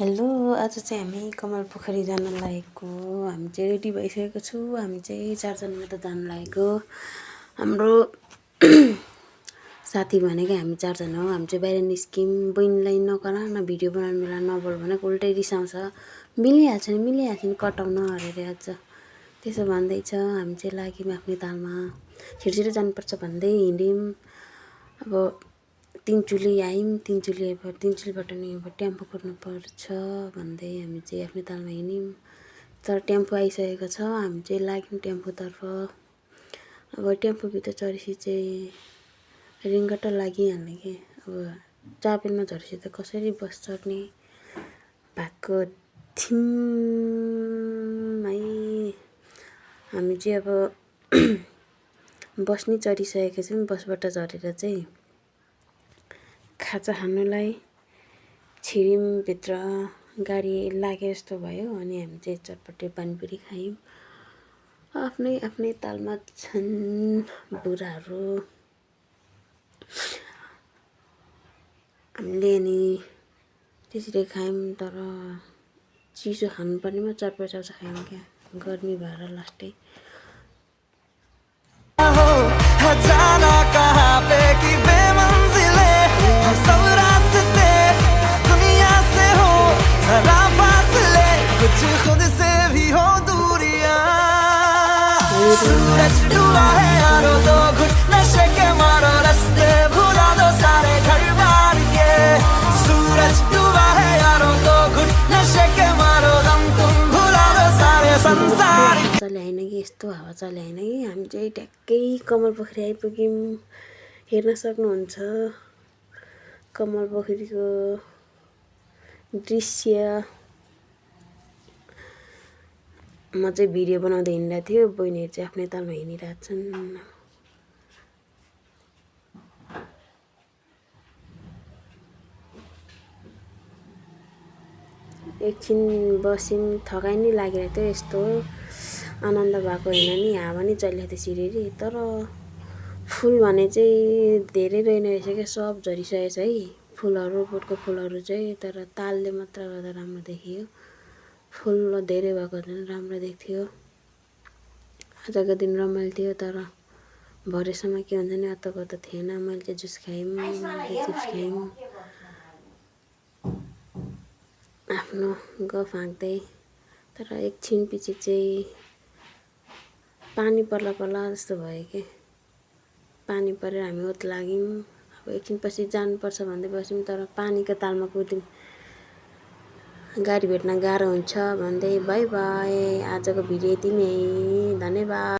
Hello, आज चाहिँ हामी कमल पोखरी जान लागेको। हामी चाहिँ रेडी भइसकेको छु। हामी चाहिँ 4 जना मात्र जान लागेको। हाम्रो साथी भनेकै हामी 4 जना हो। हामी चाहिँ बाहिर निस्क्यौँ। बहिनीलाई नकरा न भिडियो बनाउनु बेला नबोल भनेको उल्टै रिसाउँछ। मिलिहाल्छ नि कटाउन अरे आज त्यसो भन्दैछ। हामी चाहिँ लाग्यौँ आफ्नै तालमा। छिटो जानुपर्छ भन्दै हिँड्यौँ। अब तिनचुली आयौँ। तिनचुलीबाट नि अब टेम्पो कुर्नुपर्छ भन्दै हामी चाहिँ आफ्नै तालमा हिँड्यौँ। तर टेम्पो आइसकेको छ। हामी चाहिँ लाग्यौँ टेम्पोतर्फ। अब टेम्पोभित्र चढेपछि चाहिँ रिङ्गट लागिहाल्ने कि अब चापेलमा झरेपछि त कसरी बस चढ्ने भएको थियौँ है। हामी चाहिँ अब बस नि चढिसकेको छौँ। बसबाट झरेर चाहिँ खाजा खानुलाई छिर्यौँ भित्र। गाडी लागे जस्तो भयो अनि हामी चाहिँ चटपटे पानीपुरी खायौँ। आफ्नै तालमा छन् बुढाहरू। हामीले अनि त्यसरी खायौँ। तर चिसो खानुपर्नेमा चटपट खायौँ क्या, गर्मी भएर लास्टै। जाना कहाँ पे कि बेमंजिले हम सब रास्ते दुनिया से हो जरा फासले कुछ खुद से भी हो दूरियां। सूरज डूबा है यारो दो घुट नशे के मारो रास्ते भुला दो सारे घर बार के। सूरज डूबा है यारो दो घुट नशे के मारो दम तुम भुला दो सारे संसार के। चले होइन कि यस्तो हावा चले होइन कि हामी चाहिँ ट्याक्कै कमल पोखरी आइपुग्यौँ। हेर्न सक्नुहुन्छ कमल पोखरीको दृश्य। म चाहिँ भिडियो बनाउँदै हिँडिरहेको थियो। बहिनीहरू चाहिँ आफ्नै तालमा हिँडिरहेको छन्। एकछिन बस्यौँ, थकाइ नै लागिरहेको थियो। यस्तो आनन्द भएको होइन नि, हावा नै चलिरहेको थियो सिरिरी। तर फुल भने चाहिँ धेरै रहेन रहेछ क्या, सब झरिसकेछ है फुलहरू, बोटको फुलहरू चाहिँ। तर तालले मात्र गर्दा राम्रो देखियो। फुल धेरै भएको झन् राम्रो देख्थ्यो। आजको दिन रमाइलो थियो। तर भरेसम्म के हुन्छ नि अत्तो थिएन। मैले चाहिँ जुस खायौँ, चिप्स खायौँ आफ्नो गफ हाँक्दै। तर एकछिन पछि चाहिँ पानी पर्ला जस्तो भयो कि पानी परेर हामी ओत लाग्यौँ। अब एकछिन पछि जानुपर्छ भन्दै बस्यौँ। तर पानीको तालमा कुद्यौँ, गाडी भेट्न गाह्रो हुन्छ भन्दै बाई बाई। आजको भिडियो यति नै, धन्यवाद।